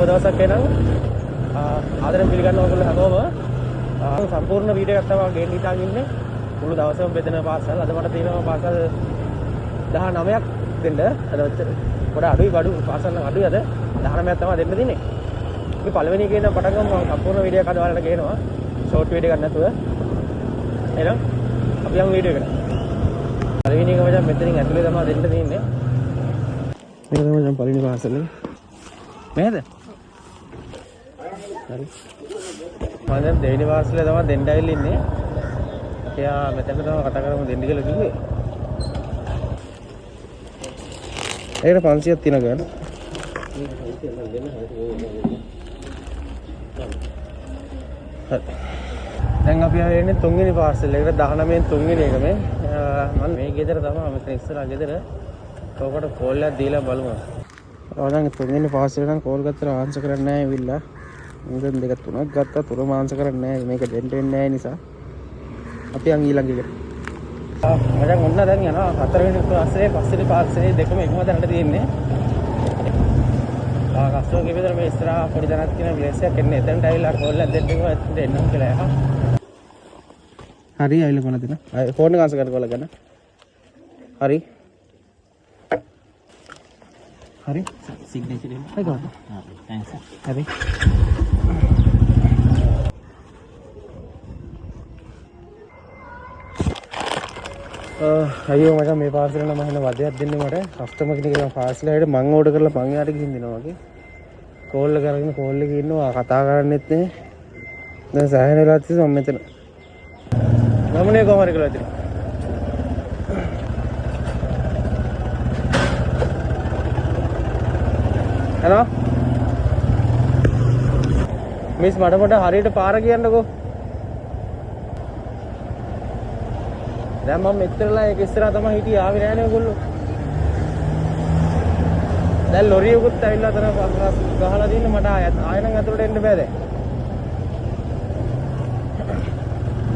දවසක් එනවා. ආදරෙන් පිළිගන්න ඕගොල්ලෝ හැමෝම සම්පූර්ණ වීඩියෝ එකක් තමයි ගේන්න හිතාගෙන ඉන්නේ. මුළු දවසම බෙදෙන පාසල්. අද මට තියෙනවා පාසල් 19ක් දෙන්න. අද පොඩ අඩුයි බඩු පාසල් නම් අඩුයි අද 19ක් තමයි දෙන්න තියෙන්නේ. අපි පළවෙනි එකේ ඉඳන් පටන් ගමු. සම්පූර්ණ වීඩියෝ එකක් අද ඔයාලට ගේනවා. ෂෝට් වීඩියෝ එකක් නැතුව. එහෙනම් අපි යමු වීඩියෝ එකට. පළවෙනි එක මචං මෙතනින් ඇතුලේ තමයි දෙන්න තියෙන්නේ. මේක තමයි මචං පළවෙනි පාසල. නේද? හරි. මම දැන් දෙවෙනි පාසලේ තමයි දෙන්න ඇවිල්ලා ඉන්නේ. එයා මෙතන තමයි කතා කරමු දෙන්න කියලා කිව්වේ. ඒකට 500ක් තියෙනවා ගන්න. දැන් අපි ආවේ තුන්වෙනි පාසල් එකට 19න් තුන්වෙනි එක මේ. මම මේ ගෙදර තමයි මෙතන ඉස්සරහා ගෙදර. කවකට කෝල් එකක් දීලා බලමු. දැන් තුන්වෙනි පාසලේ නම් කෝල් ගත්තට ආන්සර් කරන්නේ නැහැ ඇවිල්ලා. මුදෙන් දෙක තුනක් ගත්තා තුනම ආන්සර් කරන්නේ නැහැ. මේක දෙන්න වෙන්නේ නැහැ නිසා. අපි යන් ඊළඟ එකට. මචං ඔන්න දැන් යනවා හතරවෙනි පාසලේ පස්වෙනි පාසලේ දෙකම එකම තැනට තියෙන්නේ. කස්ටෝ කිවිතර මේ ඉස්සරහා පොඩි තැනක් තියෙන ප්ලේස් එකක් එන්නේ. එතනට ඇවිල්ලා කෝල් එකක් දෙන්න කිව්වා එන්නම් කියලා යහා. හරි ඇවිල්ලා කොහොමද දෙන්න? ෆෝන් එක ආන්සර් කරලා ගන්න. හරි. හරි සිග්නේචර් එක. හරි ගන්න. තෑන්ක්ස්. හරි. අයියෝ මචං මේ පාර්සලේ නම් මම වදයක් දෙන්නේ මට. කස්ටමර් කෙනෙක් කියන පාර්සලයට මම ඕඩර් කරලා මං යාට ගිහින් දෙනවා වගේ. කෝල් එක කරගෙන කෝල් එකේ ඉන්නවා කතා කරන්නෙත් නේ. දැන් සෑහෙන වෙලා තියෙනවා මම මෙතන. ගමනේ කොහමද කියලා ඉතින්. හලෝ. මිස් මට හරියට පාර කියන්නකෝ. දැන් මම මෙච්චරලා ඒක ඉස්සරහා තමයි හිටියේ ආවේ නෑනේ ඔයගොල්ලෝ. දැන් ලොරියකුත් ඇවිල්ලා අතන ගහලා දින්න මට ආයෙ නම් අතලට එන්න බෑ දැන්.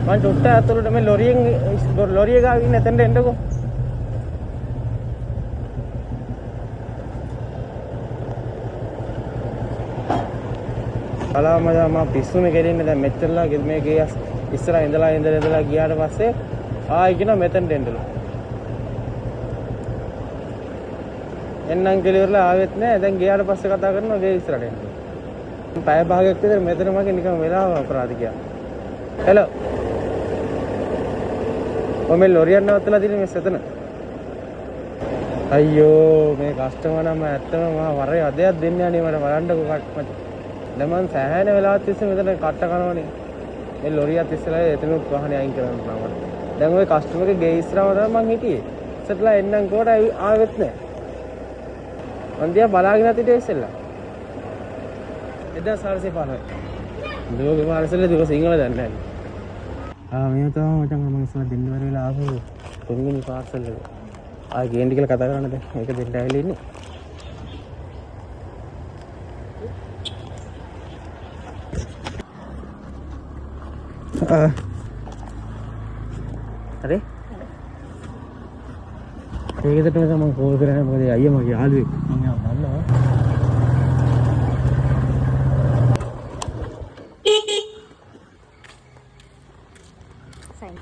මං චුට්ට අතලට මේ ලොරිය ගාව ඉන්න එතනට එන්නකෝ. අලාමදා මම පිස්සුනේ කෙරෙන්නේ දැන් මෙච්චරලා මේ ගේ ඉස්සරහා ඉඳලා ගියාට පස්සේ ආයි කියන මෙතෙන්ට එන්නලු. එන්නම් කියලා ඉවරලා ආවෙත් නෑ. දැන් ගියාට පස්සේ කතා කරනවා ගේ ඉස්සරහට එන්න. පැය භාගයක් විතර මෙතන මගේ නිකන් වෙලාව අපරාධ ගියා. හෙලෝ. ඔය මේ ලොරියක් නවත්තලා තියෙන මේ සෙතන. අයියෝ මේ කස්ටමර් නම් ඇත්තම මම වරේ අදයක් දෙන්න යන්නේ මට බලන්නකෝ මචං. දැන් මම සෑහෙන වෙලාවක් තිස්සේ මෙතන කට්ට කනවනේ. මේ ලොරියත් ඉස්සලා එතනත් වාහනේ අයින් කරන්න තමයි. දැන් ওই කස්ටමර්ගේ ගේ ඉස්සරහම තමයි මං හිටියේ. ඉස්සරලා එන්නම් කොට ආවෙත් නෑ. මං දිහා බලාගෙන හිටියේ ඉස්සෙල්ලා. 1450. දුවගේ පාරසලේ දුව සිංහල දන්නේ නැහැ. මේ තමයි මචං මම ඉස්සෙල්ලා දෙන්න බැරි වෙලා ආපු තුන්වෙනි පාර්සල් එක. ආයෙ ගේන්න කියලා කතා කරන්න දැන්. ඒක දෙන්න ඇවිල්ලා ඉන්නේ. හරි ඒකකට මම කෝල් කරන්නේ මොකද අයියා මගේ යාළුවෙක් මම දන්නවා සයින්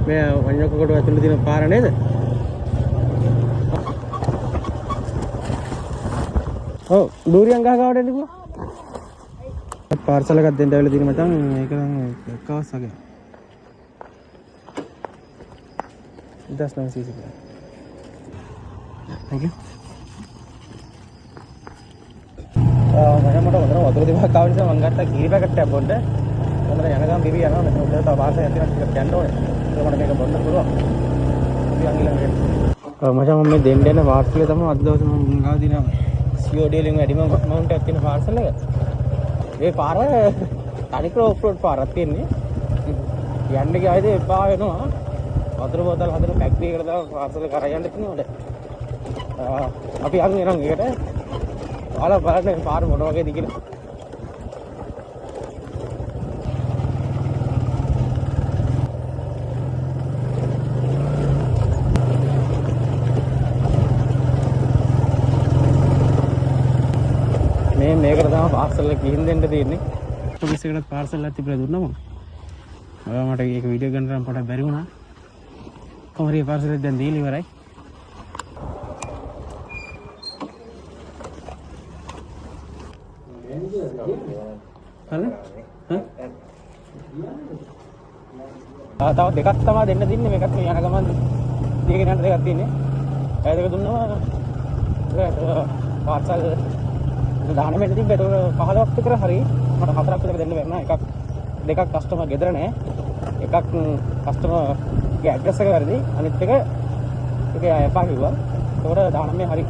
මේ වඤ්ඤකොකට ඇතුළේ තියෙන පාර නේද ඔව් දූරියන් ගහ ගාවට එන්න පුළුවන් පාර්සල් එකක් දෙන්න ඇවිල්ලා තියෙන මචං මේක නම් එකවස් වගේ 1900 cc thank you මට වතුර දෙකක් ආව නිසා මම ගත්තා කීරි පැකට් එකක් බොන්න මම යන ගමන් බිබී යනවා මෙතන උඩට තව පාර්සල් එකක් තියෙනවා ටිකක් යන්න ඕනේ ඒක මට මේක බොන්න පුළුවන් අපි අංගිලන් මචං මම මේ දෙන්න යන පාර්සල් එක තමයි අද දවසේ මම ගාව දිනවා COD වලින් වැඩිම amount එකක් තියෙන පාර්සල් එක මේ පාර තනිකර ඔෆ් රෝඩ් පාරක් තියෙන්නේ. යන්න ගියාද එපා වෙනවා. වතුර බෝතල් හදන ෆැක්ටරි එකට දාලා පාර්සල් කරා යන්න තියෙනවද? අපි යන් එනම් එකට. ඔයාලා බලන්න පාර මොන වගේද කියලා. මේ මේකට තමයි පාර්සල් එක ගිහින් දෙන්න තියෙන්නේ. ඔෆිස් එකට පාර්සල් එකක් තිබිලා දුන්නා මම. මට ඒක වීඩියෝ ගන්න නම් පොඩක් බැරි වුණා. කොහොමද මේ පාර්සල් එක දැන් දීලා ඉවරයි. තව දෙකක් තමයි දෙන්න දින්නේ. මේකත් මේ යන ගමන් දීගෙන යන දෙකක් තියෙන්නේ. ඒ දෙක දුන්නා පාර්සල් දාන්න මෙන්න තිබ්බ. ඒක 15ක් විතර හරි. මට 4ක් විතර දෙන්න බැහැ. දෙකක් කස්ටමර් ගෙදර නෑ. එකක් කස්ටමර්ගේ ඇඩ්‍රස් එක වැරදි. අනිත් එක ඒක එපා කිව්වා. ඒකට දාන්න මේ හරි.